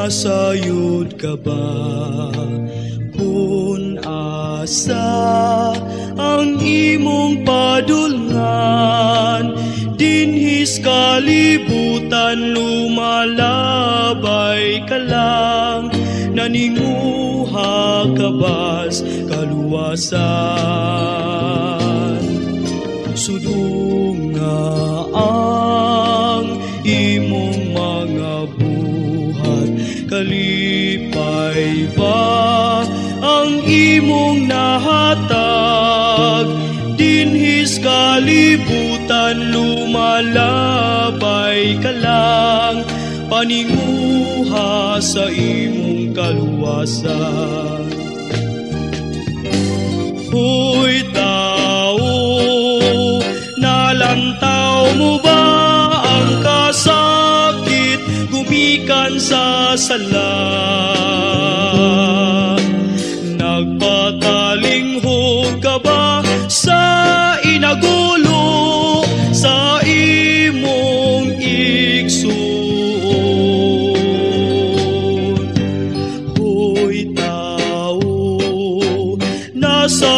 masayod ka ba? Kung asa ang imong padulngan, dinhis kalibutan lumalabay ka lang, naninguha ka bas kaluwasan. Sudunga ang imong mga buhat, kalipay ba ang imong nahatag? Dinhis kalibutan lumalabay ka lang, paninguha sa imong kaluwasan. Hoy tao, nalantaw mo ba ang kasakit gumikan sa sala? Nagpakalinghod ka ba sa inagulo sa imong igsoon? Hoy tao, nasa